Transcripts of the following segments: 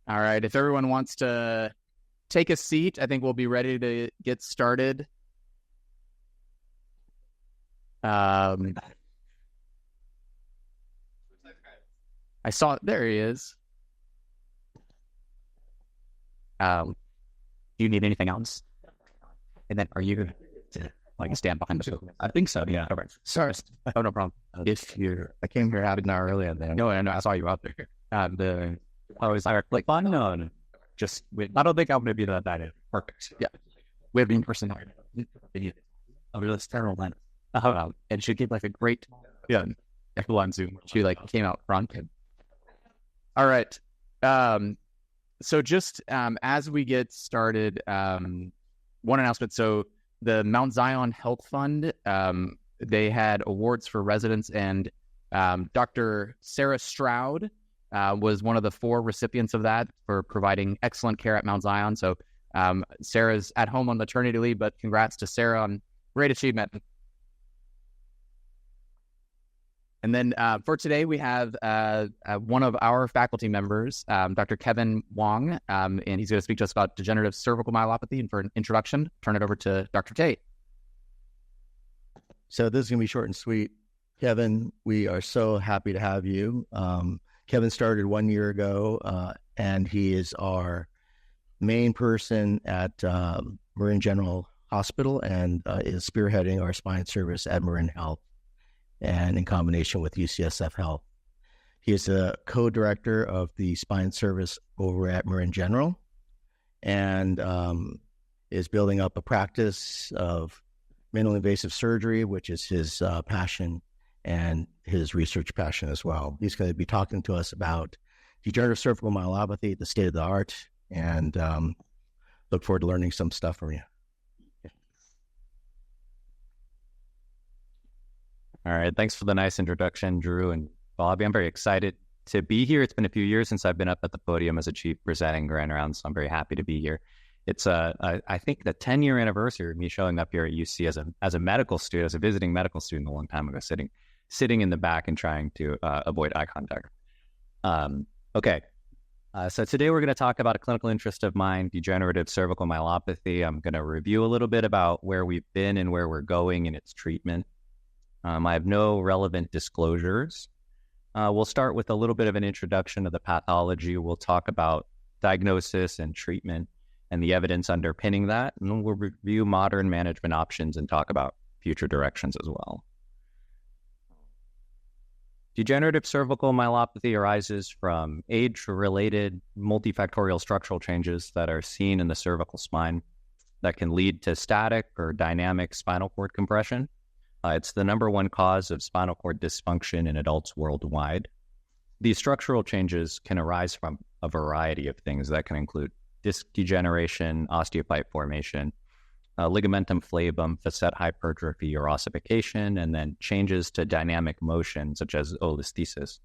All right. If everyone wants to take a seat, I think we'll be ready to get started. I saw there he is. Do you need anything else? And then are you going to stand behind the show? I think so, yeah. All right. Sorry. Oh, no problem. I came here half an hour earlier then. No, I saw you out there. I was like, fun? No. Just I don't think I'm going to be that night. Perfect. Yeah. We have in-person video. Oh, really? It's terrible then. And she gave like a great on Zoom. She came out front. All right. So just as we get started, one announcement. So the Mount Zion Health Fund, they had awards for residents, and Dr. Sarah Stroud was one of the 4 recipients of that for providing excellent care at Mount Zion. So Sarah's at home on maternity leave, but congrats to Sarah on great achievement. And then for today, we have one of our faculty members, Dr. Kevin Wong, and he's going to speak to us about degenerative cervical myelopathy. And for an introduction, turn it over to Dr. Tate. So this is going to be short and sweet. Kevin, we are so happy to have you. Kevin started 1 year ago, and he is our main person at Marin General Hospital and is spearheading our spine service at Marin Health, and in combination with UCSF Health. He is the co-director of the spine service over at Marin General, and is building up a practice of minimally invasive surgery, which is his passion and his research passion as well. He's going to be talking to us about degenerative cervical myelopathy, the state of the art, and look forward to learning some stuff from you. All right. Thanks for the nice introduction, Drew and Bobby. I'm very excited to be here. It's been a few years since I've been up at the podium as a chief presenting Grand Round, so I'm very happy to be here. It's I think the 10-year anniversary of me showing up here at UC as a medical student, as a visiting medical student a long time ago, sitting in the back and trying to avoid eye contact. Okay. So today we're going to talk about a clinical interest of mine, degenerative cervical myelopathy. I'm going to review a little bit about where we've been and where we're going in its treatment. I have no relevant disclosures. We'll start with a little bit of an introduction of the pathology. We'll talk about diagnosis and treatment and the evidence underpinning that. And then we'll review modern management options and talk about future directions as well. Degenerative cervical myelopathy arises from age-related multifactorial structural changes that are seen in the cervical spine that can lead to static or dynamic spinal cord compression. It's the number one cause of spinal cord dysfunction in adults worldwide. These structural changes can arise from a variety of things that can include disc degeneration, osteophyte formation, ligamentum flavum, facet hypertrophy or ossification, and then changes to dynamic motion such as olesthesis,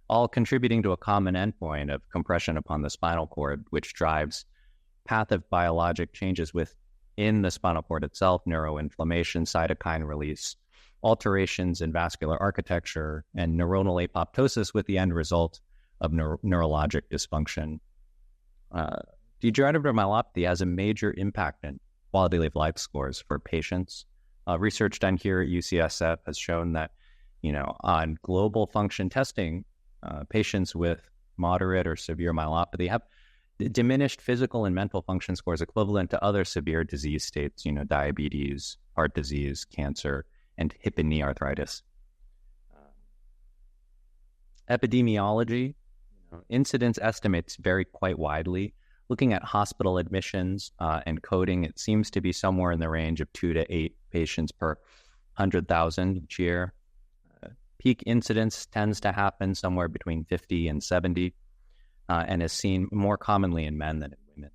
all contributing to a common endpoint of compression upon the spinal cord, which drives pathobiologic changes within the spinal cord itself, neuroinflammation, cytokine release, alterations in vascular architecture, and neuronal apoptosis, with the end result of neurologic dysfunction. Degenerative myelopathy has a major impact in quality of life scores for patients. Research done here at UCSF has shown that, on global function testing, patients with moderate or severe myelopathy have diminished physical and mental function scores equivalent to other severe disease states, diabetes, heart disease, cancer, and hip and knee arthritis. Epidemiology, incidence estimates vary quite widely. Looking at hospital admissions and coding, it seems to be somewhere in the range of 2 to 8 patients per 100,000 each year. Peak incidence tends to happen somewhere between 50 and 70 and is seen more commonly in men than in women.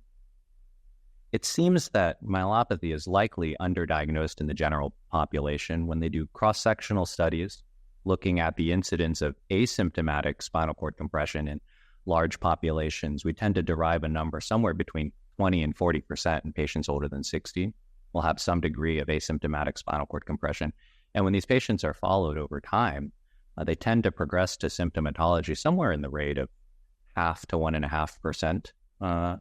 It seems that myelopathy is likely underdiagnosed in the general population. When they do cross-sectional studies looking at the incidence of asymptomatic spinal cord compression in large populations, we tend to derive a number somewhere between 20 and 40% in patients older than 60 will have some degree of asymptomatic spinal cord compression. And when these patients are followed over time, they tend to progress to symptomatology somewhere in the rate of 0.5 to 1.5%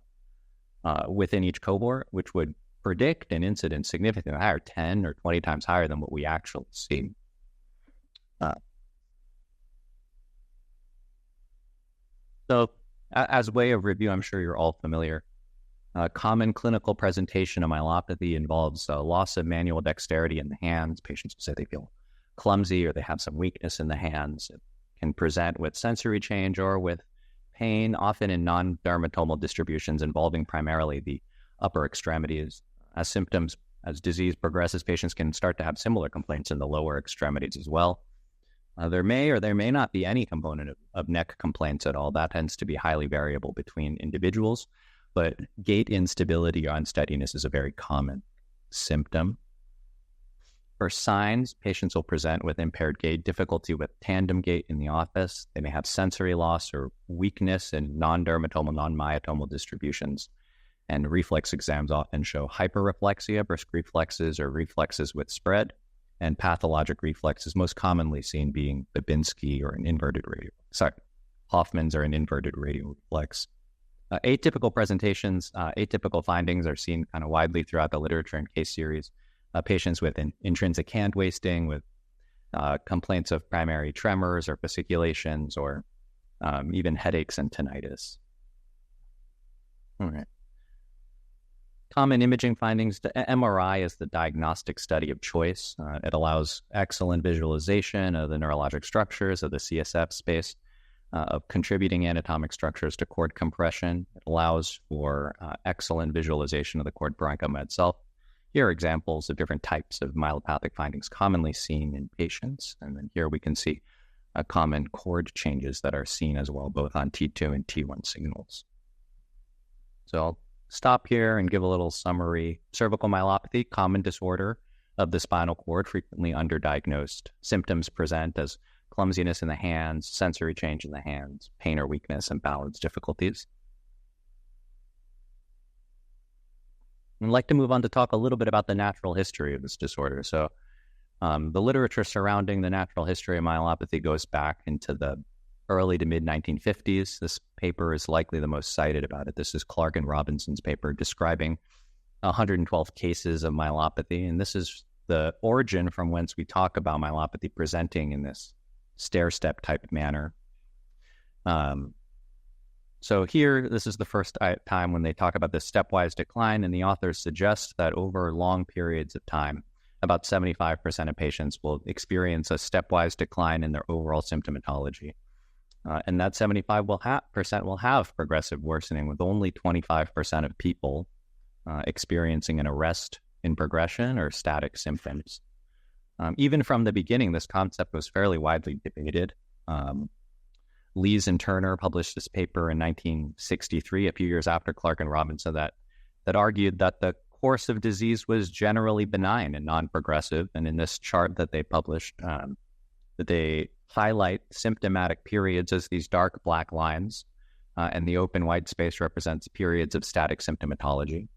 within each cohort, which would predict an incidence significantly higher, 10 or 20 times higher than what we actually see. So as way of review, I'm sure you're all familiar. Common clinical presentation of myelopathy involves loss of manual dexterity in the hands. Patients will say they feel clumsy or they have some weakness in the hands. It can present with sensory change or with pain, often in non-dermatomal distributions involving primarily the upper extremities. As symptoms, as disease progresses, patients can start to have similar complaints in the lower extremities as well. There may or there may not be any component of neck complaints at all. That tends to be highly variable between individuals, but gait instability or unsteadiness is a very common symptom. For signs, patients will present with impaired gait, difficulty with tandem gait in the office. They may have sensory loss or weakness in non-dermatomal, non-myotomal distributions. And reflex exams often show hyperreflexia, brisk reflexes, or reflexes with spread. And pathologic reflexes, most commonly seen being Babinski or an inverted radial. Hoffman's or an inverted radial reflex. Atypical presentations, atypical findings are seen kind of widely throughout the literature and case series. Patients with intrinsic hand wasting, with complaints of primary tremors or fasciculations, or even headaches and tinnitus. All right. Common imaging findings. The MRI is the diagnostic study of choice. It allows excellent visualization of the neurologic structures of the CSF space, of contributing anatomic structures to cord compression. It allows for excellent visualization of the cord parenchyma itself. Here are examples of different types of myelopathic findings commonly seen in patients. And then here we can see common cord changes that are seen as well, both on T2 and T1 signals. So I'll stop here and give a little summary. Cervical myelopathy, common disorder of the spinal cord, frequently underdiagnosed. Symptoms present as clumsiness in the hands, sensory change in the hands, pain or weakness, and balance difficulties. I'd like to move on to talk a little bit about the natural history of this disorder. So the literature surrounding the natural history of myelopathy goes back into the early to mid-1950s. This paper is likely the most cited about it. This is Clark and Robinson's paper describing 112 cases of myelopathy. And this is the origin from whence we talk about myelopathy presenting in this stair-step type manner. So here, this is the first time when they talk about this stepwise decline, and the authors suggest that over long periods of time, about 75% of patients will experience a stepwise decline in their overall symptomatology. And that 75% will have progressive worsening, with only 25% of people experiencing an arrest in progression or static symptoms. Even from the beginning, this concept was fairly widely debated. Lees and Turner published this paper in 1963, a few years after Clark and Robinson, that argued that the course of disease was generally benign and non-progressive. And in this chart that they published, that they highlight symptomatic periods as these dark black lines, and the open white space represents periods of static symptomatology.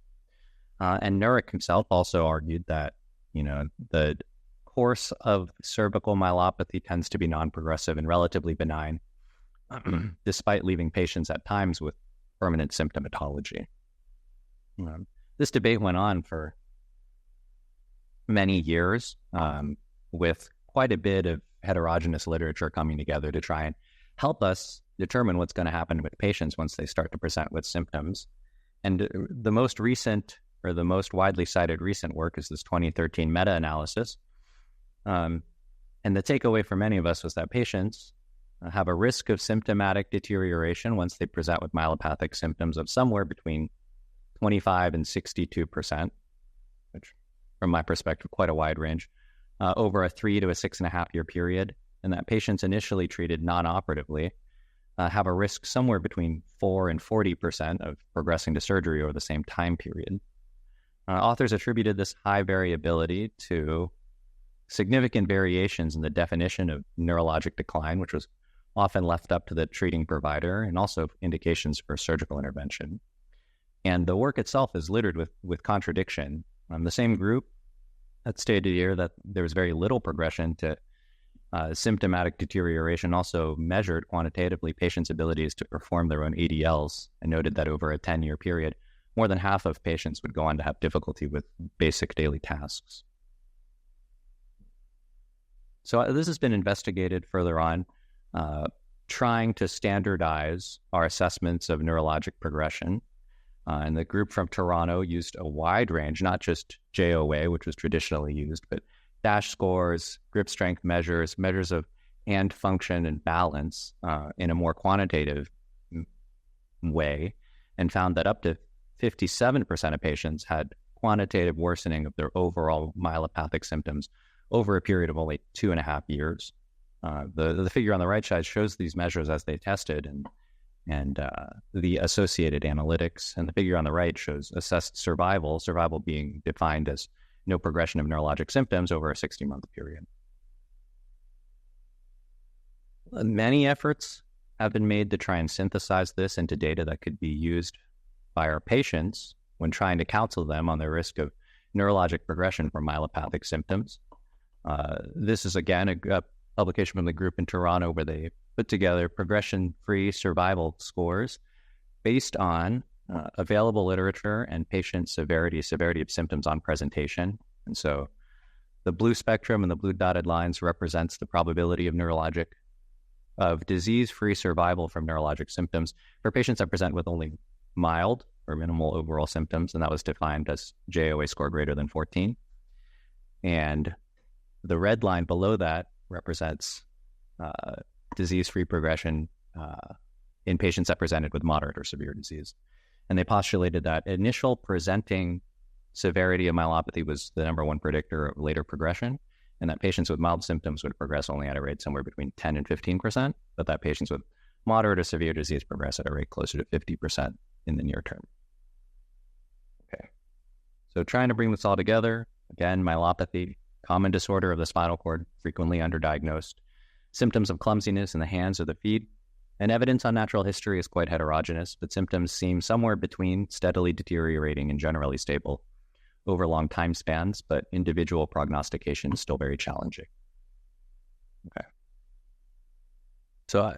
And Nurek himself also argued that, the course of cervical myelopathy tends to be non-progressive and relatively benign, despite leaving patients at times with permanent symptomatology. This debate went on for many years, with quite a bit of heterogeneous literature coming together to try and help us determine what's going to happen with patients once they start to present with symptoms. And the most recent, or the most widely cited recent work, is this 2013 meta-analysis. And the takeaway for many of us was that patients have a risk of symptomatic deterioration once they present with myelopathic symptoms of somewhere between 25 and 62%, which from my perspective, quite a wide range, over a 3 to a 6.5 year period, and that patients initially treated non-operatively have a risk somewhere between 4 and 40% of progressing to surgery over the same time period. Authors attributed this high variability to significant variations in the definition of neurologic decline, which was often left up to the treating provider, and also indications for surgical intervention. And the work itself is littered with contradiction. The same group had stated here that there was very little progression to symptomatic deterioration also measured quantitatively patients' abilities to perform their own ADLs and noted that over a 10-year period, more than half of patients would go on to have difficulty with basic daily tasks. So this has been investigated further on, trying to standardize our assessments of neurologic progression. And the group from Toronto used a wide range, not just JOA, which was traditionally used, but dash scores, grip strength measures, measures of hand function and balance in a more quantitative way, and found that up to 57% of patients had quantitative worsening of their overall myelopathic symptoms over a period of only 2.5 years. The figure on the right side shows these measures as they tested and the associated analytics. And the figure on the right shows assessed survival being defined as no progression of neurologic symptoms over a 60-month period. Many efforts have been made to try and synthesize this into data that could be used by our patients when trying to counsel them on the risk of neurologic progression from myelopathic symptoms. This is, again, a publication from the group in Toronto where they put together progression-free survival scores based on available literature and patient severity of symptoms on presentation. And so the blue spectrum and the blue dotted lines represents the probability of disease-free survival from neurologic symptoms for patients that present with only mild or minimal overall symptoms, and that was defined as JOA score greater than 14. And the red line below that represents disease-free progression in patients that presented with moderate or severe disease. And they postulated that initial presenting severity of myelopathy was the number one predictor of later progression, and that patients with mild symptoms would progress only at a rate somewhere between 10 and 15%, but that patients with moderate or severe disease progress at a rate closer to 50% in the near term. Okay, so trying to bring this all together, again, myelopathy, common disorder of the spinal cord, frequently underdiagnosed, symptoms of clumsiness in the hands or the feet, and evidence on natural history is quite heterogeneous, but symptoms seem somewhere between steadily deteriorating and generally stable over long time spans, but individual prognostication is still very challenging. Okay. So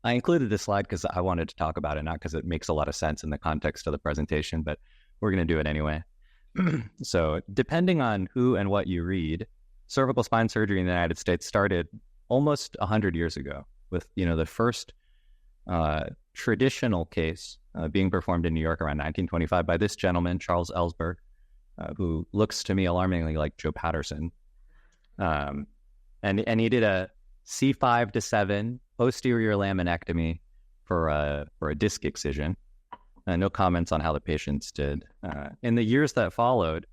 I included this slide because I wanted to talk about it, not because it makes a lot of sense in the context of the presentation, but we're going to do it anyway. So depending on who and what you read, cervical spine surgery in the United States started almost 100 years ago with, the first traditional case being performed in New York around 1925 by this gentleman, Charles Ellsberg, who looks to me alarmingly like Joe Patterson. And he did a C5 to 7 posterior laminectomy for a disc excision. No comments on how the patients did. In the years that followed,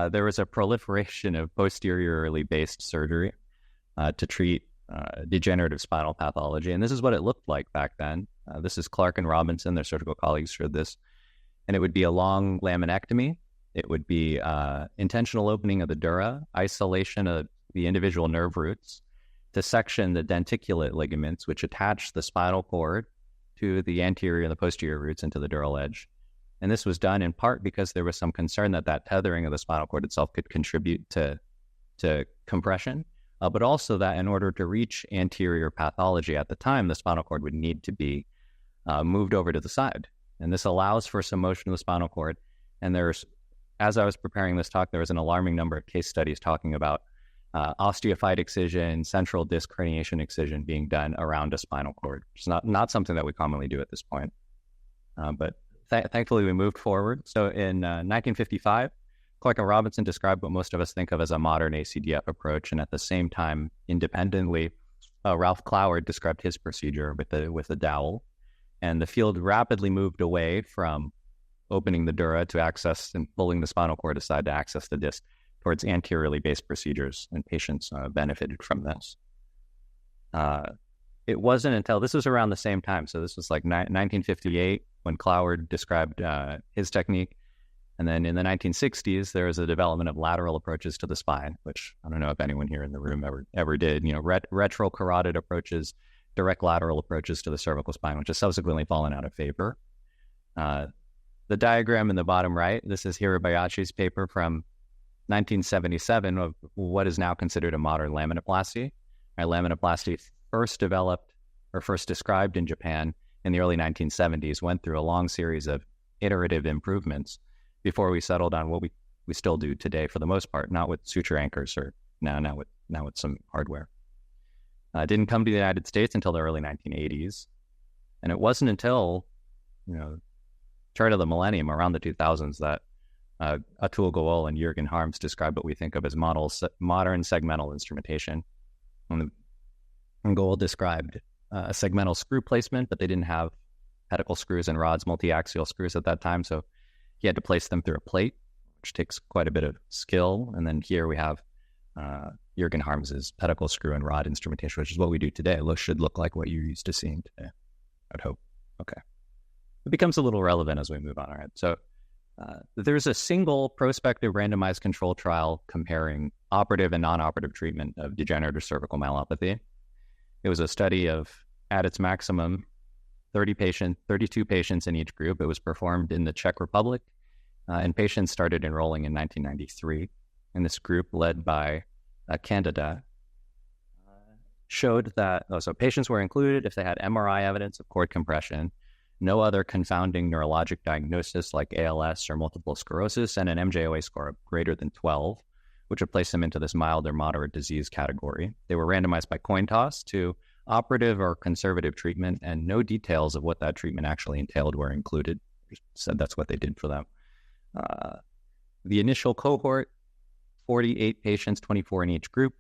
there was a proliferation of posteriorly based surgery to treat degenerative spinal pathology. And this is what it looked like back then. This is Clark and Robinson, their surgical colleagues showed this. And it would be a long laminectomy. It would be intentional opening of the dura, isolation of the individual nerve roots, dissection the denticulate ligaments, which attach the spinal cord to the anterior and the posterior roots into the dural edge. And this was done in part because there was some concern that tethering of the spinal cord itself could contribute to compression, but also that in order to reach anterior pathology at the time, the spinal cord would need to be moved over to the side. And this allows for some motion of the spinal cord. And as I was preparing this talk, there was an alarming number of case studies talking about osteophyte excision, central disc herniation excision being done around a spinal cord. It's not something that we commonly do at this point. But thankfully, we moved forward. So in 1955, Clark and Robinson described what most of us think of as a modern ACDF approach. And at the same time, independently, Ralph Cloward described his procedure with the dowel. And the field rapidly moved away from opening the dura to access and pulling the spinal cord aside to access the disc towards anteriorly based procedures, and patients benefited from this. It wasn't until, this was around the same time, so this was like 1958 when Cloward described his technique. And then in the 1960s, there was a development of lateral approaches to the spine, which I don't know if anyone here in the room ever did, retrocarotid approaches, direct lateral approaches to the cervical spine, which has subsequently fallen out of favor. The diagram in the bottom right, this is Hirabayashi's paper from 1977 of what is now considered a modern laminoplasty. Right? Laminoplasty first described in Japan in the early 1970s, went through a long series of iterative improvements before we settled on what we still do today for the most part, not with suture anchors or now with some hardware. It didn't come to the United States until the early 1980s. And it wasn't until, turn of the millennium, around the 2000s, that Atul Goel and Jürgen Harms described what we think of as modern segmental instrumentation. And Goel described a segmental screw placement, but they didn't have pedicle screws and rods, multi-axial screws at that time. So he had to place them through a plate, which takes quite a bit of skill. And then here we have Jürgen Harms's pedicle screw and rod instrumentation, which is what we do today. It should look like what you're used to seeing today, I'd hope. Okay. It becomes a little relevant as we move on. All right. So there's a single prospective randomized control trial comparing operative and non-operative treatment of degenerative cervical myelopathy. It was a study of, at its maximum, 32 patients in each group. It was performed in the Czech Republic, and patients started enrolling in 1993. And this group, led by Candida, showed that so patients were included if they had MRI evidence of cord compression, no other confounding neurologic diagnosis like ALS or multiple sclerosis, and an MJOA score of greater than 12, which would place them into this mild or moderate disease category. They were randomized by coin toss to operative or conservative treatment, and no details of what that treatment actually entailed were included. Just said that's what they did for them. The initial cohort, 48 patients, 24 in each group,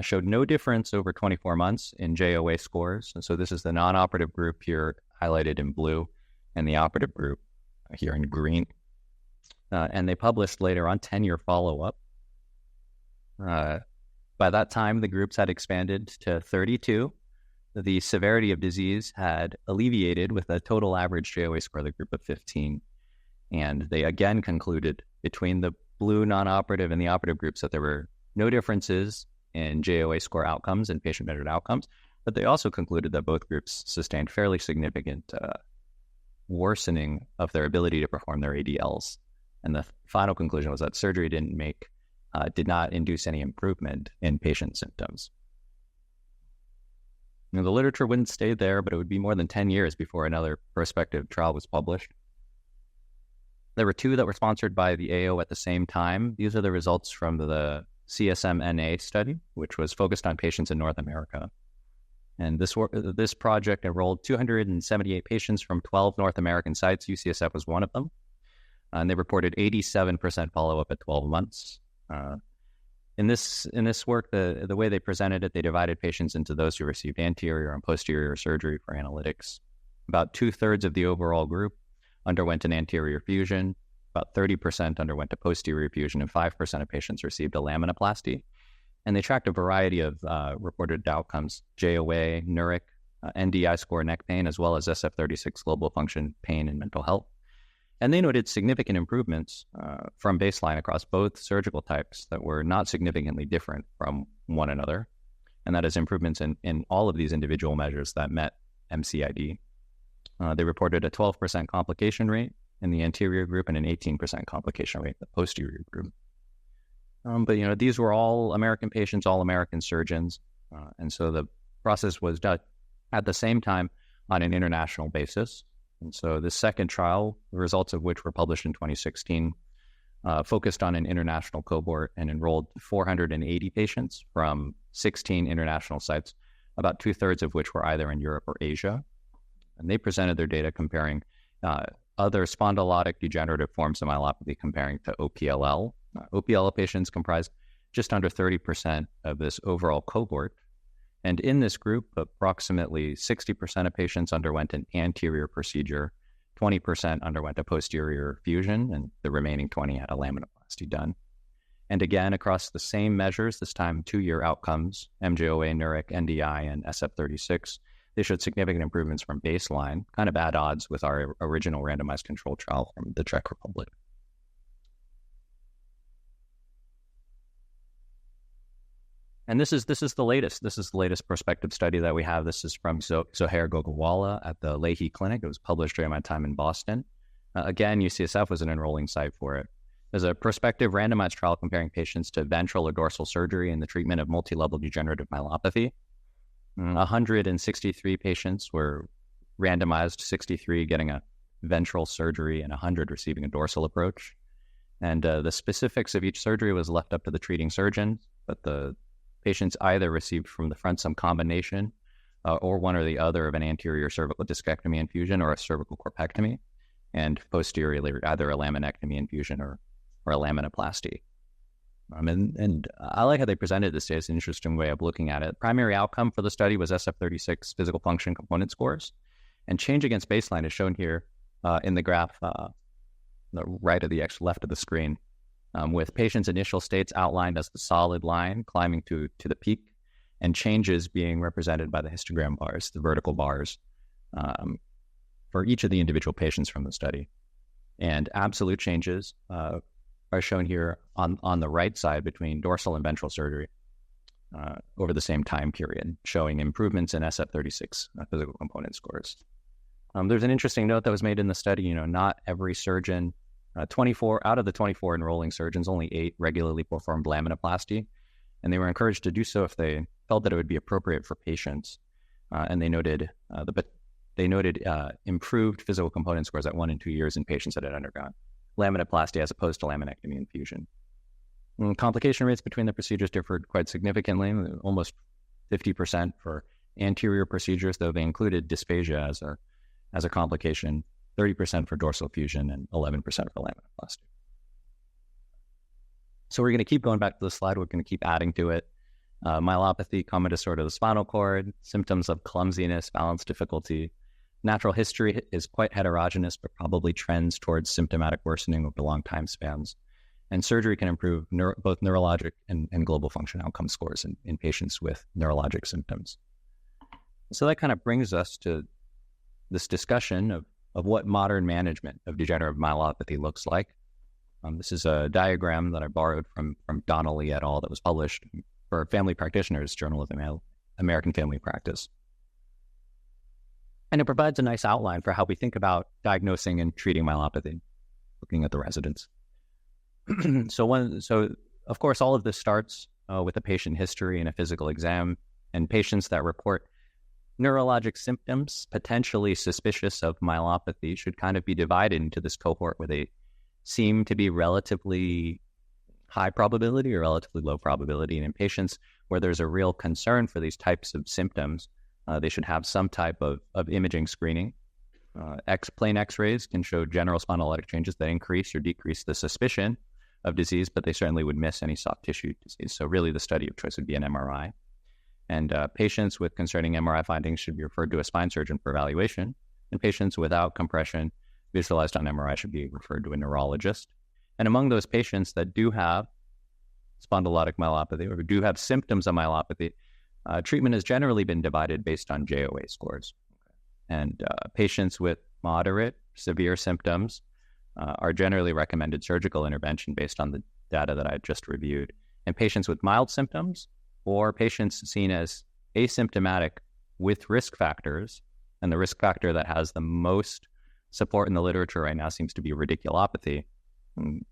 showed no difference over 24 months in JOA scores. And so this is the non-operative group here highlighted in blue, and the operative group here in green. And they published later on 10-year follow-up. By that time, the groups had expanded to 32. The severity of disease had alleviated with a total average JOA score of the group of 15. And they again concluded between the blue non-operative and the operative groups that there were no differences in JOA score outcomes and patient-measured outcomes, but they also concluded that both groups sustained fairly significant worsening of their ability to perform their ADLs. And the final conclusion was that surgery did not induce any improvement in patient symptoms. The literature wouldn't stay there, but it would be more than 10 years before another prospective trial was published. There were two that were sponsored by the AO at the same time. These are the results from the CSM-NA study, which was focused on patients in North America. And this project enrolled 278 patients from 12 North American sites. UCSF was one of them. And they reported 87% follow-up at 12 months. In this work, the way they presented it, they divided patients into those who received anterior and posterior surgery for analytics. About 2/3 of the overall group underwent an anterior fusion, about 30% underwent a posterior fusion, and 5% of patients received a laminoplasty. And they tracked a variety of reported outcomes: JOA, neuric, NDI score, neck pain, as well as SF-36 global function, pain, and mental health. And they noted significant improvements from baseline across both surgical types that were not significantly different from one another. And that is improvements in all of these individual measures that met MCID. They reported a 12% complication rate in the anterior group and an 18% complication rate in the posterior group. But these were all American patients, all American surgeons. And so the process was done at the same time on an international basis. And so the second trial, the results of which were published in 2016, focused on an international cohort and enrolled 480 patients from 16 international sites, about 2/3 of which were either in Europe or Asia. And they presented their data comparing other spondylotic degenerative forms of myelopathy comparing to OPLL. OPLL patients comprise just under 30% of this overall cohort. And in this group, approximately 60% of patients underwent an anterior procedure, 20% underwent a posterior fusion, and the remaining 20 had a laminoplasty done. And again, across the same measures, this time 2-year outcomes, MJOA, neuric, NDI, and SF-36, they showed significant improvements from baseline, kind of at odds with our original randomized control trial from the Czech Republic. And this is the latest. This is the latest prospective study that we have. This is from Zohair Gogawala at the Leahy Clinic. It was published during my time in Boston. Again, UCSF was an enrolling site for it. as a prospective randomized trial comparing patients to ventral or dorsal surgery in the treatment of multi-level degenerative myelopathy. 163 patients were randomized, 63 getting a ventral surgery and 100 receiving a dorsal approach. And the specifics of each surgery was left up to the treating surgeon, but the patients either received from the front some combination or one or the other of an anterior cervical discectomy infusion or a cervical corpectomy, and posteriorly either a laminectomy infusion or a laminoplasty. And I like how they presented this data. It's an interesting way of looking at it. Primary outcome for the study was SF36 physical function component scores, and change against baseline is shown here in the graph, the right of the left of the screen, with patients' initial states outlined as the solid line climbing to the peak, and changes being represented by the histogram bars, the vertical bars, for each of the individual patients from the study. And absolute changes are shown here on the right side between dorsal and ventral surgery over the same time period, showing improvements in SF36 physical component scores. There's an interesting note that was made in the study. Not every surgeon, 24 out of the 24 enrolling surgeons, only 8 regularly performed laminoplasty, and they were encouraged to do so if they felt that it would be appropriate for patients. And they noted improved physical component scores at 1 and 2 years in patients that had undergone laminoplasty as opposed to laminectomy infusion. Complication rates between the procedures differed quite significantly, almost 50% for anterior procedures, though they included dysphagia as a complication, 30% for dorsal fusion, and 11% for laminoplasty. So we're going to keep going back to the slide. We're going to keep adding to it. Myelopathy, common disorder of the spinal cord, symptoms of clumsiness, balance difficulty. Natural history is quite heterogeneous, but probably trends towards symptomatic worsening over long time spans. And surgery can improve both neurologic and global function outcome scores in patients with neurologic symptoms. So that kind of brings us to this discussion of what modern management of degenerative myelopathy looks like. This is a diagram that I borrowed from Donnelly et al. That was published for Family Practitioners Journal of American Family Practice. And it provides a nice outline for how we think about diagnosing and treating myelopathy, looking at the residents. So of course, all of this starts with a patient history and a physical exam, and patients that report neurologic symptoms potentially suspicious of myelopathy should kind of be divided into this cohort where they seem to be relatively high probability or relatively low probability. And in patients where there's a real concern for these types of symptoms, they should have some type of imaging screening. Plain X-rays can show general spondylolytic changes that increase or decrease the suspicion of disease, but they certainly would miss any soft tissue disease. So really the study of choice would be an MRI. And patients with concerning MRI findings should be referred to a spine surgeon for evaluation. And patients without compression visualized on MRI should be referred to a neurologist. And among those patients that do have spondylotic myelopathy or do have symptoms of myelopathy, treatment has generally been divided based on JOA scores. And patients with moderate, severe symptoms are generally recommended surgical intervention based on the data that I just reviewed. And patients with mild symptoms or patients seen as asymptomatic with risk factors, and the risk factor that has the most support in the literature right now seems to be radiculopathy,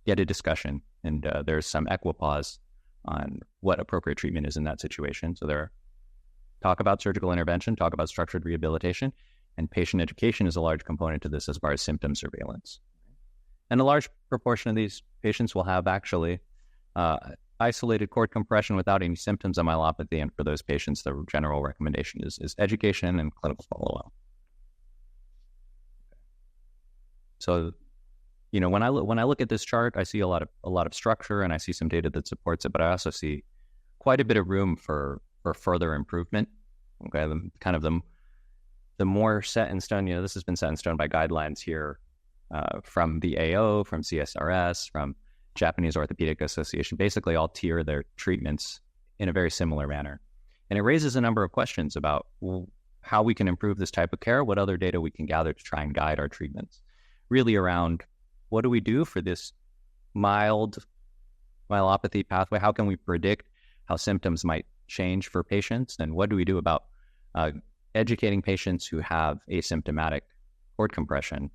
get a discussion. And there's some equipoise on what appropriate treatment is in that situation. So talk about surgical intervention, talk about structured rehabilitation, and patient education is a large component to this as far as symptom surveillance. And a large proportion of these patients will have actually isolated cord compression without any symptoms of myelopathy. And for those patients, the general recommendation is education and clinical follow-up. So, when I look at this chart, I see a lot of structure and I see some data that supports it, but I also see quite a bit of room for further improvement. Okay, the more set in stone, this has been set in stone by guidelines here from the AO, from CSRS, from Japanese Orthopaedic Association, basically all tier their treatments in a very similar manner. And it raises a number of questions about how we can improve this type of care, what other data we can gather to try and guide our treatments, really around what do we do for this mild myelopathy pathway? How can we predict how symptoms might change for patients? And what do we do about educating patients who have asymptomatic cord compression,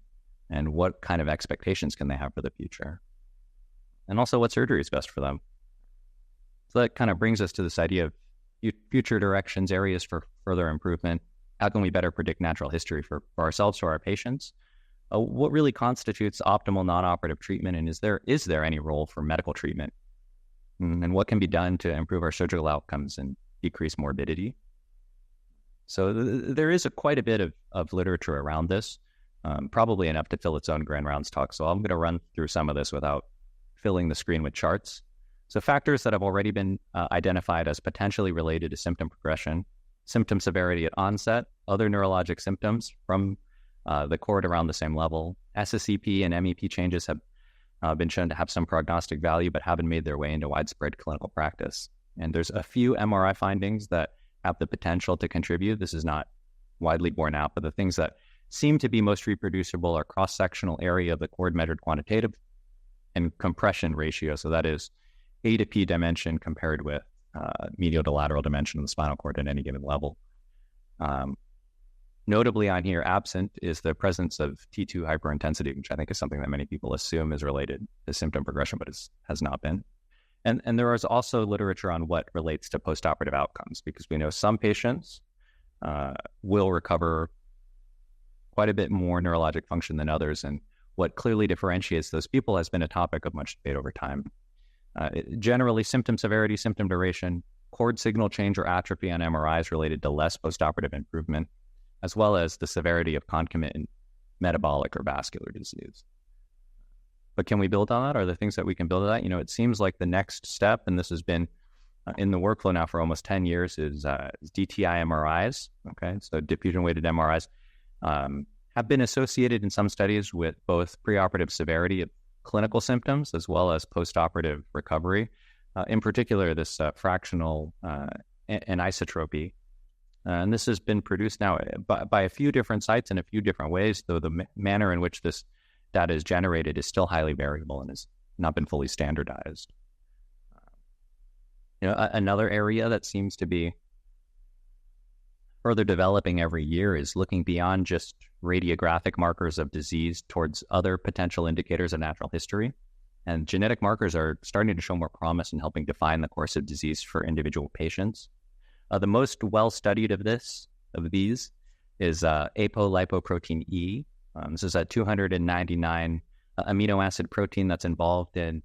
and what kind of expectations can they have for the future? and also what surgery is best for them. So that kind of brings us to this idea of future directions, areas for further improvement. How can we better predict natural history for ourselves or our patients? What really constitutes optimal non-operative treatment, and is there any role for medical treatment? And what can be done to improve our surgical outcomes and decrease morbidity? So there is quite a bit of literature around this, probably enough to fill its own grand rounds talk. So I'm going to run through some of this without filling the screen with charts. So factors that have already been identified as potentially related to symptom progression, symptom severity at onset, other neurologic symptoms from the cord around the same level. SSEP and MEP changes have been shown to have some prognostic value, but haven't made their way into widespread clinical practice. And there's a few MRI findings that have the potential to contribute. This is not widely borne out, but the things that seem to be most reproducible are cross-sectional area of the cord measured quantitative and compression ratio. So that is A to P dimension compared with medial to lateral dimension of the spinal cord at any given level. Notably on here, absent is the presence of T2 hyperintensity, which I think is something that many people assume is related to symptom progression, but has not been. And there is also literature on what relates to postoperative outcomes, because we know some patients will recover quite a bit more neurologic function than others. And what clearly differentiates those people has been a topic of much debate over time. Generally, symptom severity, symptom duration, cord signal change or atrophy on MRI is related to less postoperative improvement, as well as the severity of concomitant metabolic or vascular disease. But can we build on that? Are there things that we can build on that? It seems like the next step, and this has been in the workflow now for almost 10 years, is DTI MRIs. Okay, so diffusion-weighted MRIs have been associated in some studies with both preoperative severity of clinical symptoms as well as postoperative recovery. In particular, this fractional anisotropy. And this has been produced now by a few different sites in a few different ways, though the manner in which this data is generated is still highly variable and has not been fully standardized. Another area that seems to be further developing every year is looking beyond just radiographic markers of disease towards other potential indicators of natural history. And genetic markers are starting to show more promise in helping define the course of disease for individual patients. The most well-studied of these is apolipoprotein E. This is a 299 amino acid protein that's involved in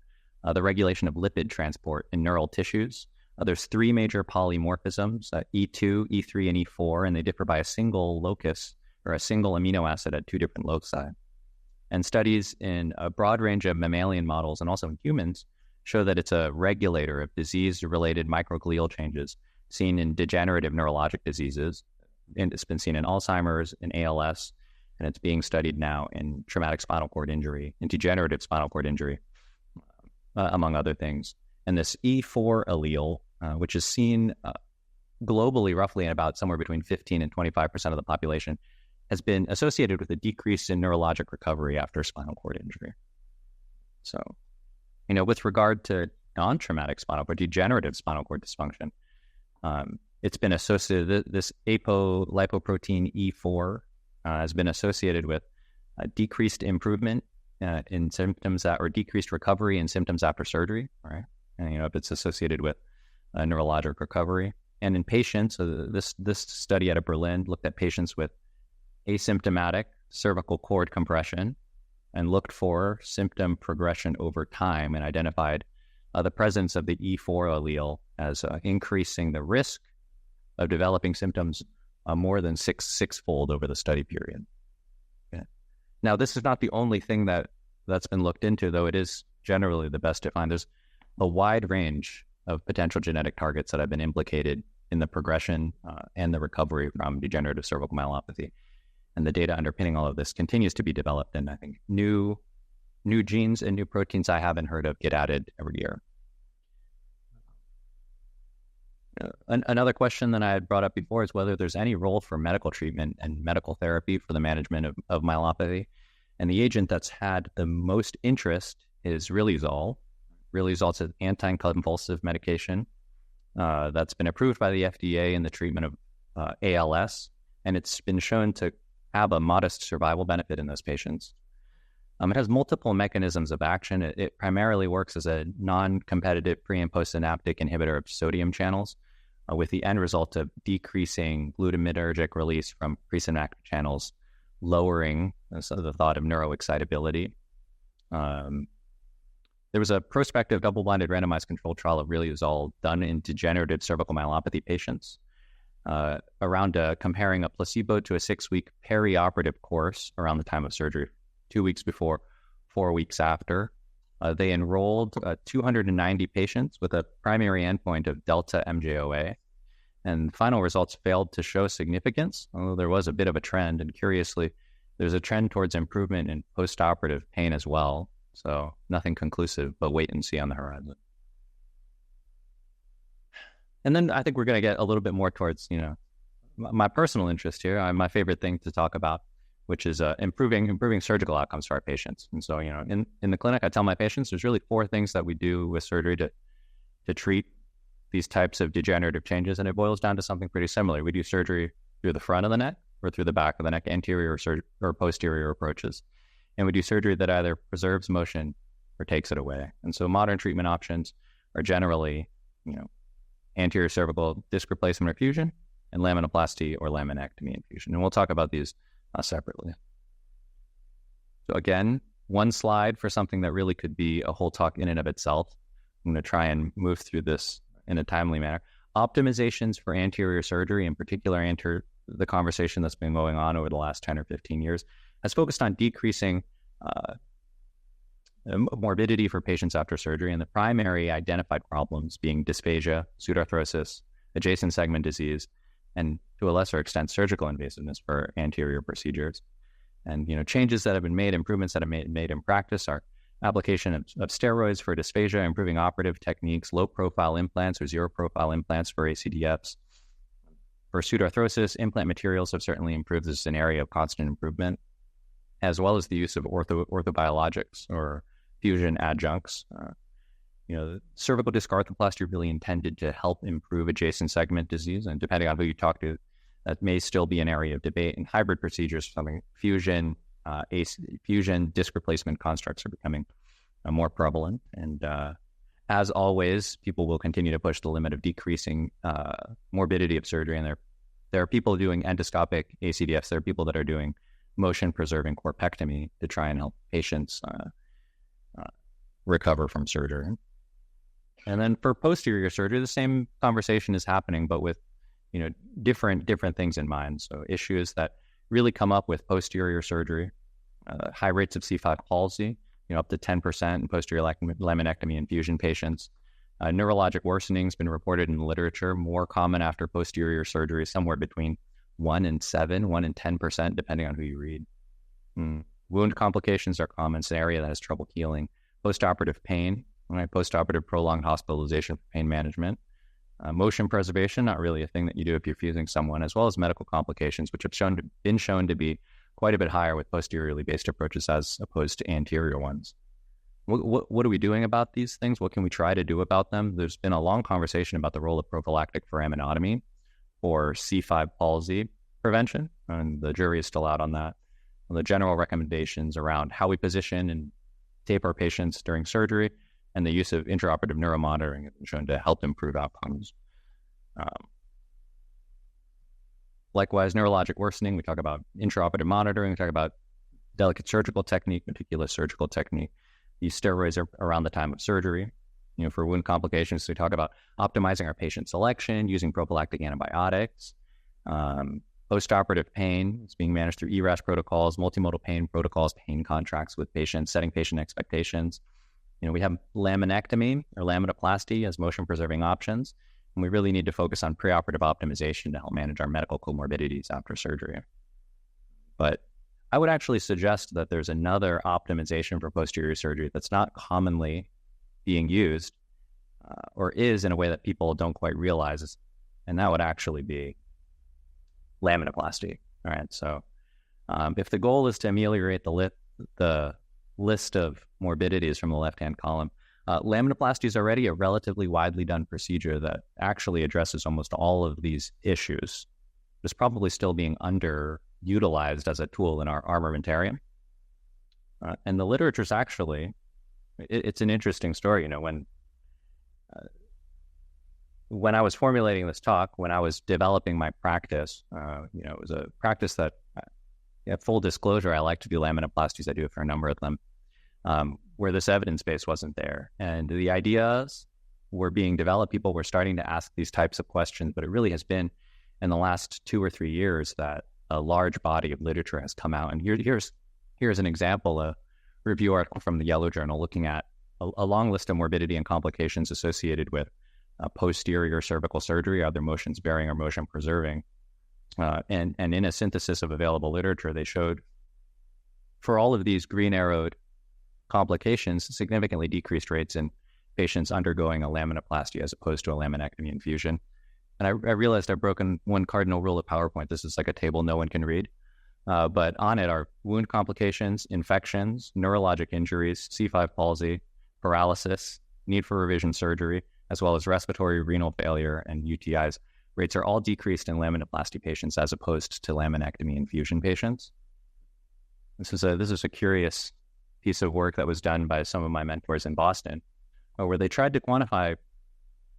the regulation of lipid transport in neural tissues. There's three major polymorphisms, E2, E3, and E4, and they differ by a single locus or a single amino acid at two different loci. And studies in a broad range of mammalian models and also in humans show that it's a regulator of disease-related microglial changes seen in degenerative neurologic diseases. And it's been seen in Alzheimer's, in ALS, and it's being studied now in traumatic spinal cord injury, in degenerative spinal cord injury, among other things. And this E4 allele, which is seen globally roughly in about somewhere between 15 and 25% of the population, has been associated with a decrease in neurologic recovery after spinal cord injury. So, with regard to non-traumatic spinal cord, degenerative spinal cord dysfunction, it's been associated, this apolipoprotein E4 has been associated with a decreased improvement in symptoms or decreased recovery in symptoms after surgery, right? And, if it's associated with neurologic recovery. And in patients, this study out of Berlin looked at patients with asymptomatic cervical cord compression and looked for symptom progression over time and identified the presence of the E4 allele as increasing the risk of developing symptoms more than sixfold over the study period. Okay. Now, this is not the only thing that's been looked into, though it is generally the best to find. There's a wide range of potential genetic targets that have been implicated in the progression and the recovery from degenerative cervical myelopathy. And the data underpinning all of this continues to be developed, and I think new genes and new proteins I haven't heard of get added every year. Another question that I had brought up before is whether there's any role for medical treatment and medical therapy for the management of myelopathy. And the agent that's had the most interest is Riluzole. Riluzole is an anti-convulsive medication that's been approved by the FDA in the treatment of ALS, and it's been shown to have a modest survival benefit in those patients. It has multiple mechanisms of action. It primarily works as a non-competitive pre- and post-synaptic inhibitor of sodium channels, with the end result of decreasing glutamatergic release from presynaptic channels, lowering the thought of neuroexcitability. There was a prospective double-blinded randomized controlled trial of riluzole done in degenerative cervical myelopathy patients around comparing a placebo to a 6-week perioperative course around the time of surgery, 2 weeks before, 4 weeks after. They enrolled 290 patients with a primary endpoint of delta MJOA, and final results failed to show significance, although there was a bit of a trend. And curiously, there's a trend towards improvement in postoperative pain as well. So nothing conclusive, but wait and see on the horizon. And then I think we're going to get a little bit more towards, my personal interest here, my favorite thing to talk about, which is improving surgical outcomes for our patients. And so, in the clinic, I tell my patients there's really 4 things that we do with surgery to treat these types of degenerative changes, and it boils down to something pretty similar. We do surgery through the front of the neck or through the back of the neck, anterior or posterior approaches. And we do surgery that either preserves motion or takes it away. And so modern treatment options are generally, anterior cervical disc replacement or fusion, and laminoplasty or laminectomy and fusion. And we'll talk about these separately. So again, one slide for something that really could be a whole talk in and of itself. I'm going to try and move through this in a timely manner. Optimizations for anterior surgery, in particular, the conversation that's been going on over the last 10 or 15 years, has focused on decreasing morbidity for patients after surgery, and the primary identified problems being dysphagia, pseudoarthrosis, adjacent segment disease, and to a lesser extent, surgical invasiveness for anterior procedures. And, changes that have been made, improvements that have been made in practice are application of steroids for dysphagia, improving operative techniques, low-profile implants or zero-profile implants for ACDFs. For pseudoarthrosis, implant materials have certainly improved. This is an area of constant improvement, as well as the use of orthobiologics or fusion adjuncts. Cervical disc arthroplasty really intended to help improve adjacent segment disease, and depending on who you talk to, that may still be an area of debate. And hybrid procedures, something fusion disc replacement constructs are becoming more prevalent. And as always, people will continue to push the limit of decreasing morbidity of surgery. And there are people doing endoscopic ACDFs. There are people that are doing motion-preserving corpectomy to try and help patients recover from surgery. And then for posterior surgery, the same conversation is happening, but with different things in mind. So issues that really come up with posterior surgery, high rates of C5 palsy, up to 10% in posterior laminectomy and fusion patients. Neurologic worsening has been reported in the literature, more common after posterior surgery, somewhere between 1 in 7, 1 in 10%, depending on who you read. Wound complications are common. It's an area that has trouble healing. Postoperative pain, postoperative prolonged hospitalization for pain management. Motion preservation, not really a thing that you do if you're fusing someone, as well as medical complications, which have been shown to be quite a bit higher with posteriorly based approaches as opposed to anterior ones. What are we doing about these things? What can we try to do about them? There's been a long conversation about the role of prophylactic foraminotomy or C5 palsy prevention, and the jury is still out on that. The general recommendations around how we position and tape our patients during surgery and the use of intraoperative neuromonitoring have been shown to help improve outcomes. Likewise, neurologic worsening, we talk about intraoperative monitoring, we talk about delicate surgical technique, meticulous surgical technique. These steroids are around the time of surgery. For wound complications, we talk about optimizing our patient selection, using prophylactic antibiotics. Postoperative pain is being managed through ERAS protocols, multimodal pain protocols, pain contracts with patients, setting patient expectations. We have laminectomy or laminoplasty as motion-preserving options, and we really need to focus on preoperative optimization to help manage our medical comorbidities after surgery. But I would actually suggest that there's another optimization for posterior surgery that's not commonly being used or is in a way that people don't quite realize, and that would actually be laminoplasty. All right, so if the goal is to ameliorate the list of morbidities from the left-hand column, laminoplasty is already a relatively widely done procedure that actually addresses almost all of these issues. It's probably still being underutilized as a tool in our armamentarium. And the literature's actually, it's an interesting story. When I was formulating this talk, when I was developing my practice, it was a practice that, full disclosure, I like to do laminoplasties. I do it for a number of them, where this evidence base wasn't there. And the ideas were being developed. People were starting to ask these types of questions, but it really has been in the last 2 or 3 years that a large body of literature has come out. And here's an example, a review article from the Yellow Journal looking at a long list of morbidity and complications associated with posterior cervical surgery, either motion sparing or motion preserving. And in a synthesis of available literature, they showed for all of these green arrowed complications, significantly decreased rates in patients undergoing a laminoplasty as opposed to a laminectomy infusion. And I realized I've broken one cardinal rule of PowerPoint. This is like a table no one can read. But on it are wound complications, infections, neurologic injuries, C5 palsy, paralysis, need for revision surgery, as well as respiratory, renal failure, and UTIs. Rates are all decreased in laminoplasty patients as opposed to laminectomy infusion patients. This is a curious piece of work that was done by some of my mentors in Boston, where they tried to quantify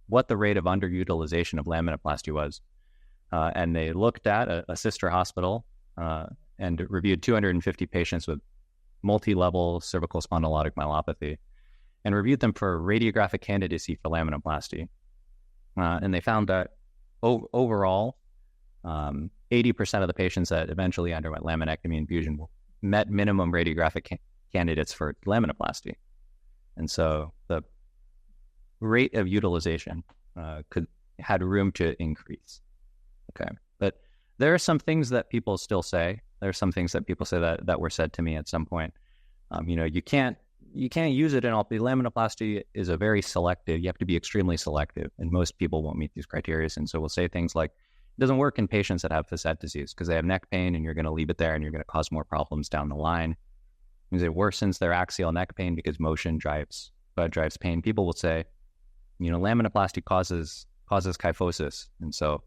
what the rate of underutilization of laminoplasty was. And they looked at a sister hospital and reviewed 250 patients with multi-level cervical spondylotic myelopathy and reviewed them for radiographic candidacy for laminoplasty. And they found that overall, 80% of the patients that eventually underwent laminectomy infusion met minimum radiographic candidates for laminoplasty. And so the rate of utilization had room to increase. Okay. But there are some things that people still say. There are some things that people say that were said to me at some point. You can't use it in all. The laminoplasty is a very selective. You have to be extremely selective, and most people won't meet these criteria. And so we'll say things like, it doesn't work in patients that have facet disease because they have neck pain, and you're going to leave it there, and you're going to cause more problems down the line. It worsens their axial neck pain because motion drives pain. People will say, laminoplasty causes kyphosis, and so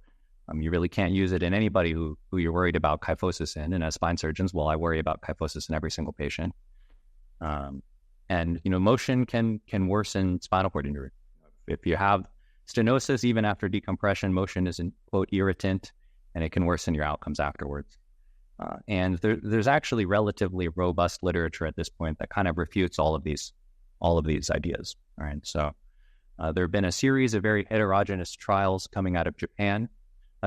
you really can't use it in anybody who you're worried about kyphosis in. And as spine surgeons, I worry about kyphosis in every single patient. And motion can worsen spinal cord injury. If you have stenosis, even after decompression, motion is an quote irritant, and it can worsen your outcomes afterwards. And there's actually relatively robust literature at this point that kind of refutes all of these ideas. All right, so there have been a series of very heterogeneous trials coming out of Japan,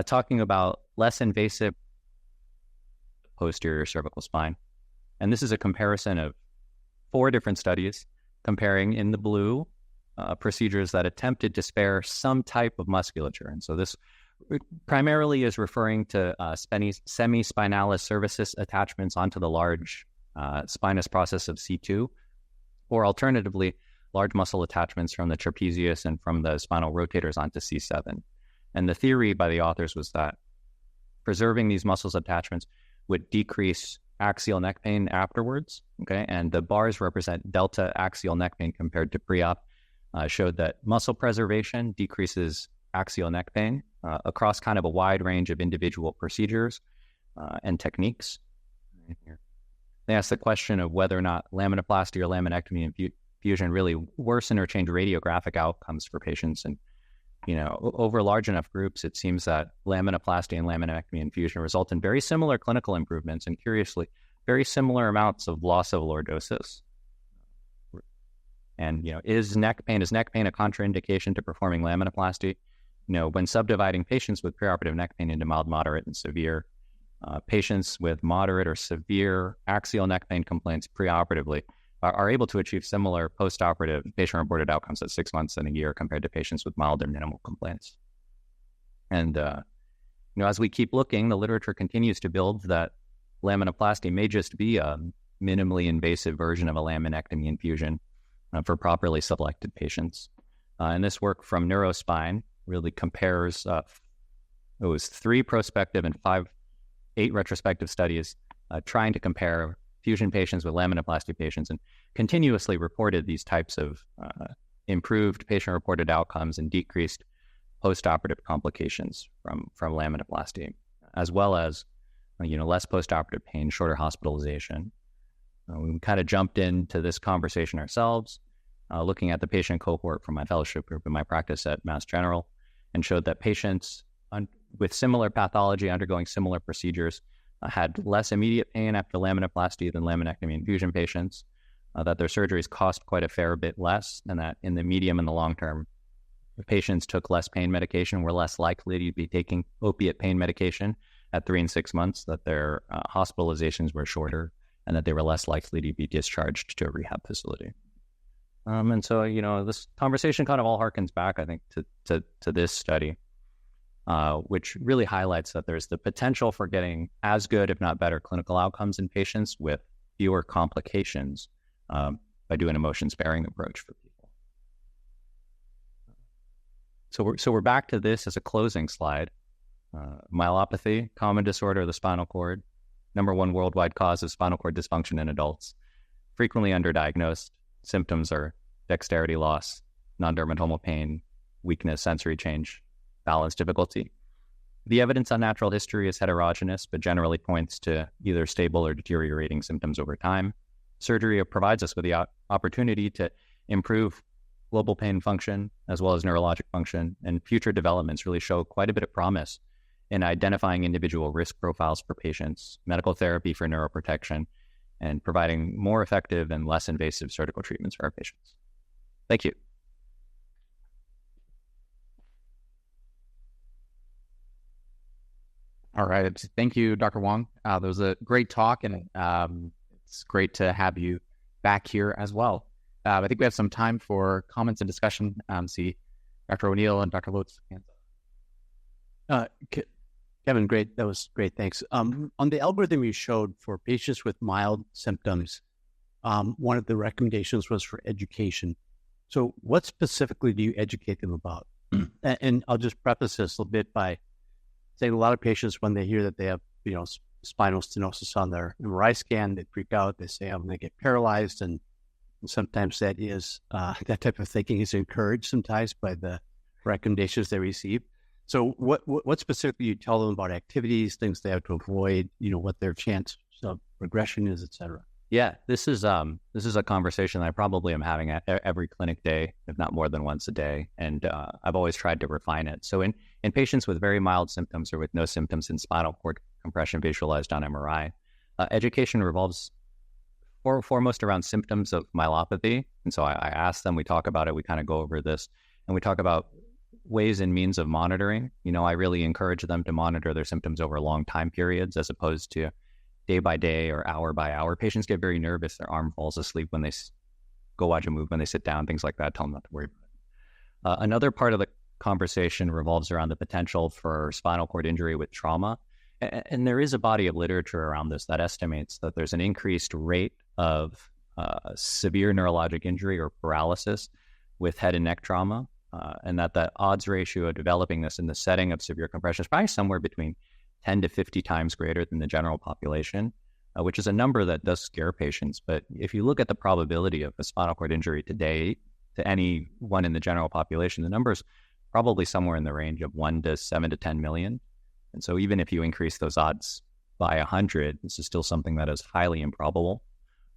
talking about less invasive posterior cervical spine, and this is a comparison of 4 different studies comparing in the blue procedures that attempted to spare some type of musculature. And so this primarily is referring to semi-spinalis cervicis attachments onto the large spinous process of C2, or alternatively, large muscle attachments from the trapezius and from the spinal rotators onto C7. And the theory by the authors was that preserving these muscles attachments would decrease axial neck pain afterwards, okay? And the bars represent delta axial neck pain compared to pre-op, showed that muscle preservation decreases axial neck pain across kind of a wide range of individual procedures and techniques. They asked the question of whether or not laminoplasty or laminectomy infusion really worsen or change radiographic outcomes for patients. And, over large enough groups, it seems that laminoplasty and laminectomy infusion result in very similar clinical improvements and, curiously, very similar amounts of loss of lordosis. And, is neck pain a contraindication to performing laminoplasty? When subdividing patients with preoperative neck pain into mild, moderate, and severe, patients with moderate or severe axial neck pain complaints preoperatively are able to achieve similar postoperative patient-reported outcomes at 6 months and a year compared to patients with mild or minimal complaints. And, as we keep looking, the literature continues to build that laminoplasty may just be a minimally invasive version of a laminectomy infusion for properly selected patients. And this work from Neurospine really compares, it was 3 prospective and 8 retrospective studies trying to compare fusion patients with laminoplasty patients, and continuously reported these types of improved patient-reported outcomes and decreased postoperative complications from laminoplasty, as well as less postoperative pain, shorter hospitalization. We kind of jumped into this conversation ourselves, looking at the patient cohort from my fellowship group in my practice at Mass General, and showed that patients with similar pathology undergoing similar procedures had less immediate pain after laminoplasty than laminectomy infusion patients, that their surgeries cost quite a fair bit less, and that in the medium and the long term, the patients took less pain medication, were less likely to be taking opiate pain medication at 3 and 6 months, that their hospitalizations were shorter, and that they were less likely to be discharged to a rehab facility. And so, this conversation kind of all harkens back, I think, to this study, which really highlights that there's the potential for getting as good, if not better, clinical outcomes in patients with fewer complications by doing a motion-sparing approach for people. So we're back to this as a closing slide. Myelopathy, common disorder of the spinal cord, #1 worldwide cause of spinal cord dysfunction in adults, frequently underdiagnosed. Symptoms are dexterity loss, non-dermatomal pain, weakness, sensory change, balance difficulty. The evidence on natural history is heterogeneous, but generally points to either stable or deteriorating symptoms over time. Surgery provides us with the opportunity to improve global pain function as well as neurologic function, and future developments really show quite a bit of promise in identifying individual risk profiles for patients, medical therapy for neuroprotection, and providing more effective and less invasive surgical treatments for our patients. Thank you. All right. Thank you, Dr. Wong. That was a great talk, and it's great to have you back here as well. I think we have some time for comments and discussion. See Dr. O'Neill and Dr. Lutz. Kevin, great. That was great. Thanks. On the algorithm you showed for patients with mild symptoms, one of the recommendations was for education. So what specifically do you educate them about? And I'll just preface this a little bit by saying a lot of patients, when they hear that they have, spinal stenosis on their MRI scan, they freak out. They say, I'm going to get paralyzed. And sometimes that is, that type of thinking is encouraged sometimes by the recommendations they receive. So what specifically you tell them about activities, things they have to avoid, what their chance of progression is, et cetera? Yeah, this is a conversation that I probably am having at every clinic day, if not more than once a day. And I've always tried to refine it. So in patients with very mild symptoms or with no symptoms in spinal cord compression visualized on MRI, education revolves foremost around symptoms of myelopathy. And so I ask them, we talk about it, we kind of go over this, and we talk about ways and means of monitoring. I really encourage them to monitor their symptoms over long time periods as opposed to day by day or hour by hour. Patients get very nervous. Their arm falls asleep when they go watch a movie, when they sit down, things like that. Tell them not to worry about it. Another part of the conversation revolves around the potential for spinal cord injury with trauma. And there is a body of literature around this that estimates that there's an increased rate of severe neurologic injury or paralysis with head and neck trauma. And that the odds ratio of developing this in the setting of severe compression is probably somewhere between 10 to 50 times greater than the general population, which is a number that does scare patients. But if you look at the probability of a spinal cord injury today to anyone in the general population, the number is probably somewhere in the range of 1 to 7 to 10 million. And so even if you increase those odds by 100, this is still something that is highly improbable.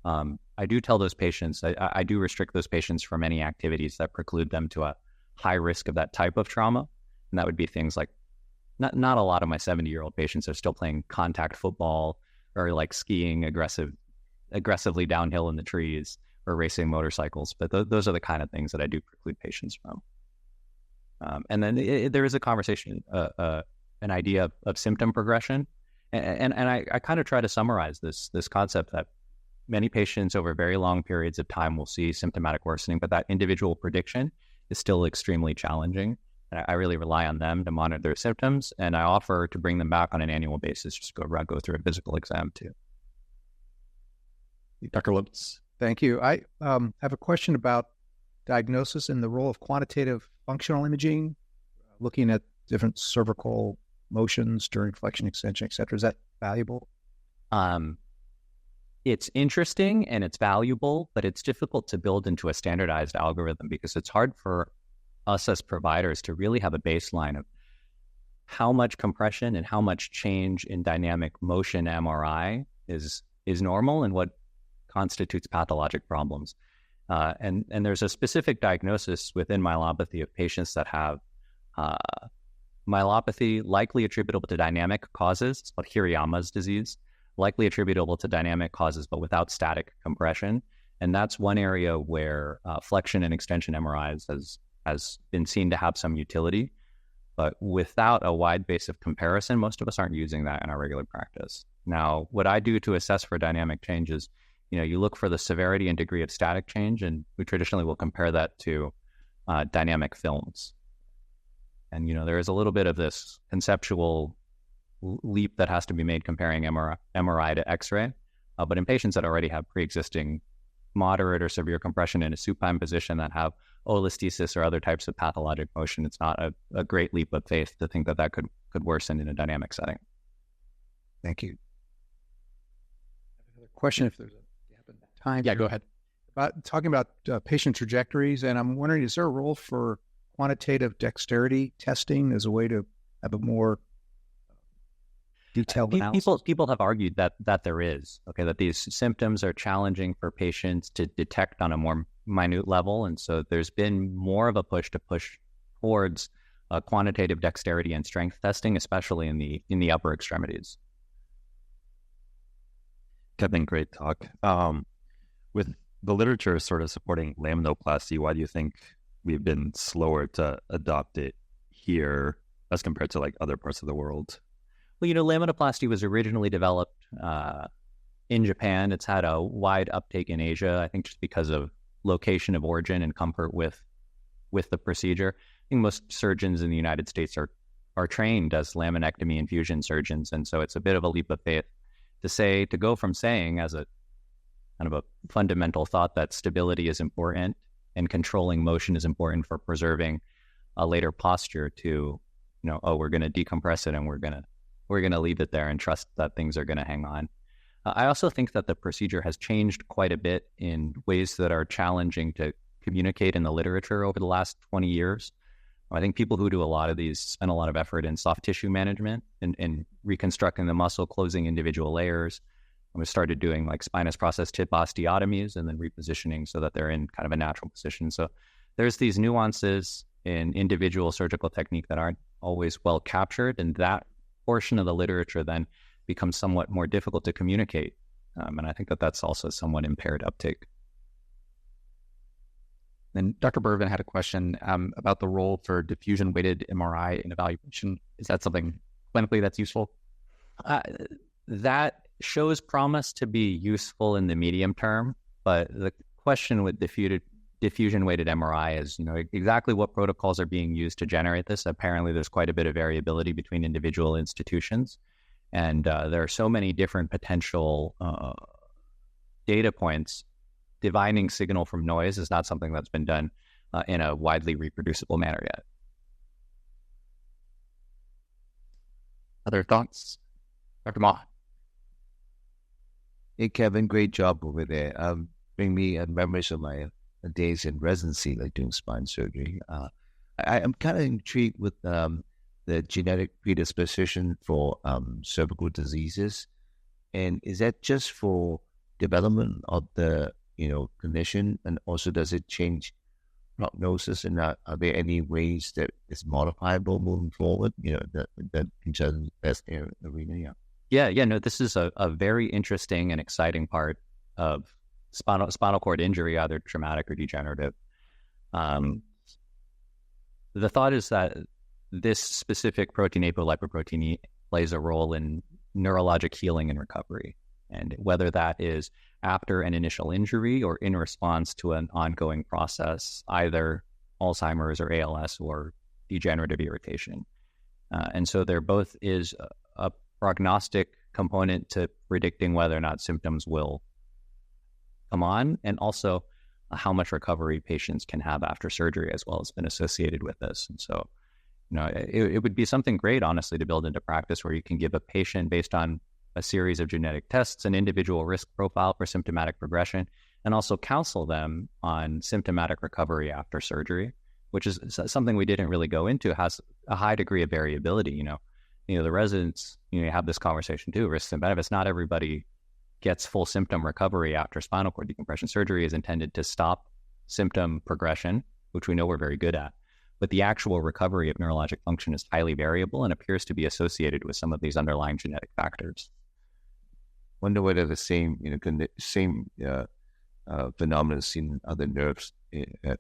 I do tell those patients, I do restrict those patients from any activities that preclude them to a high risk of that type of trauma. And that would be things like, not a lot of my 70-year-old patients are still playing contact football or like skiing aggressively downhill in the trees or racing motorcycles. But those are the kind of things that I do preclude patients from. And then there is a conversation, an idea of symptom progression. And I kind of try to summarize this concept that many patients over very long periods of time will see symptomatic worsening, but that individual prediction is still extremely challenging. I really rely on them to monitor their symptoms, and I offer to bring them back on an annual basis, just go through a physical exam too. Dr. Lutz. Thank you. I have a question about diagnosis and the role of quantitative functional imaging, looking at different cervical motions during flexion, extension, et cetera. Is that valuable? It's interesting and it's valuable, but it's difficult to build into a standardized algorithm because it's hard for us as providers to really have a baseline of how much compression and how much change in dynamic motion MRI is normal and what constitutes pathologic problems. And there's a specific diagnosis within myelopathy of patients that have myelopathy likely attributable to dynamic causes. It's called Hirayama's disease, likely attributable to dynamic causes, but without static compression. And that's one area where flexion and extension MRIs has been seen to have some utility. But without a wide base of comparison, most of us aren't using that in our regular practice. Now, what I do to assess for dynamic change is, you look for the severity and degree of static change, and we traditionally will compare that to dynamic films. And, there is a little bit of this conceptual leap that has to be made comparing MRI to X-ray. But in patients that already have pre-existing moderate or severe compression in a supine position that have oleostesis or other types of pathologic motion, it's not a great leap of faith to think that could worsen in a dynamic setting. Thank you. Another question, if there's a gap in time. Yeah, go ahead. Talking about patient trajectories, and I'm wondering, is there a role for quantitative dexterity testing as a way to have a more detailed analysis? People have argued that there is, that these symptoms are challenging for patients to detect on a more minute level. And so there's been more of a push towards quantitative dexterity and strength testing, especially in the upper extremities. Kevin, great talk. With the literature sort of supporting laminoplasty, why do you think we've been slower to adopt it here as compared to like other parts of the world? Well, laminoplasty was originally developed in Japan. It's had a wide uptake in Asia, I think just because of location of origin and comfort with the procedure. I think most surgeons in the United States are trained as laminectomy infusion surgeons, and so it's a bit of a leap of faith to go from saying as a kind of a fundamental thought that stability is important and controlling motion is important for preserving a later posture to, we're going to decompress it and we're going to leave it there and trust that things are going to hang on. I also think that the procedure has changed quite a bit in ways that are challenging to communicate in the literature over the last 20 years. I think people who do a lot of these spend a lot of effort in soft tissue management and reconstructing the muscle, closing individual layers. And we started doing like spinous process tip osteotomies and then repositioning so that they're in kind of a natural position. So there's these nuances in individual surgical technique that aren't always well captured, and that portion of the literature then becomes somewhat more difficult to communicate. And I think that's also somewhat impaired uptake. Then Dr. Bervin had a question about the role for diffusion-weighted MRI in evaluation. Is that something clinically that's useful? That shows promise to be useful in the medium term, but the question with diffusion-weighted MRI is, exactly what protocols are being used to generate this. Apparently, there's quite a bit of variability between individual institutions, and there are so many different potential data points. Dividing signal from noise is not something that's been done in a widely reproducible manner yet. Other thoughts? Dr. Ma? Hey, Kevin, great job over there. Bring me memories of my days in residency, like doing spine surgery. I'm kind of intrigued with the genetic predisposition for cervical diseases. And is that just for development of the condition, and also does it change prognosis? And are there any ways that it's modifiable moving forward? That in that arena. Yeah. No, this is a very interesting and exciting part of spinal cord injury, either traumatic or degenerative. The thought is that this specific protein, apolipoprotein, plays a role in neurologic healing and recovery, and whether that is after an initial injury or in response to an ongoing process, either Alzheimer's or ALS or degenerative irritation. And so there both is a prognostic component to predicting whether or not symptoms will come on, and also how much recovery patients can have after surgery as well has been associated with this. And so, it would be something great, honestly, to build into practice where you can give a patient, based on a series of genetic tests, an individual risk profile for symptomatic progression, and also counsel them on symptomatic recovery after surgery, which is something we didn't really go into. It has a high degree of variability. The residents, you have this conversation too, risks and benefits. Not everybody gets full symptom recovery after spinal cord decompression. Surgery is intended to stop symptom progression, which we know we're very good at. But the actual recovery of neurologic function is highly variable and appears to be associated with some of these underlying genetic factors. Wonder whether the same, phenomena seen in other nerves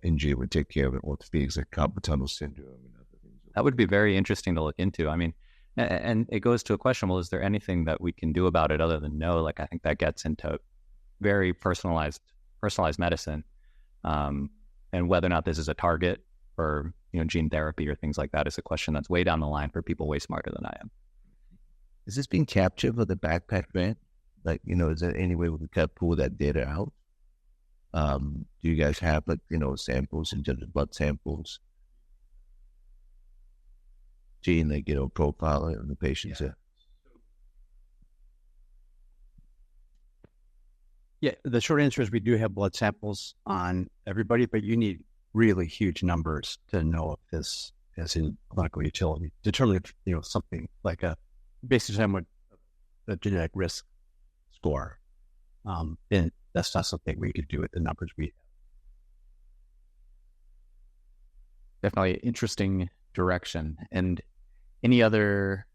injury would take care of it, orthopedics like carpal tunnel syndrome and other things. That would be very interesting to look into. I mean, and it goes to a question, well, is there anything that we can do about it other than no? Like, I think that gets into very personalized medicine, and whether or not this is a target for, gene therapy or things like that is a question that's way down the line for people way smarter than I am. Is this being captured for the backpack grant? Like, is there any way we can pull that data out? Do you guys have samples in terms of blood samples? Gene, profile of the patients? Yeah, the short answer is we do have blood samples on everybody, but you need really huge numbers to know if this is in clinical utility. Determine if, something like based on the genetic risk score, then that's not something we could do with the numbers we have. Definitely interesting direction. And any other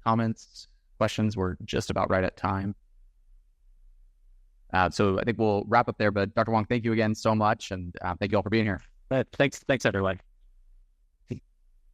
comments, questions? We're just about right at time. So I think we'll wrap up there. But Dr. Wong, thank you again so much. And thank you all for being here. Thanks everyone.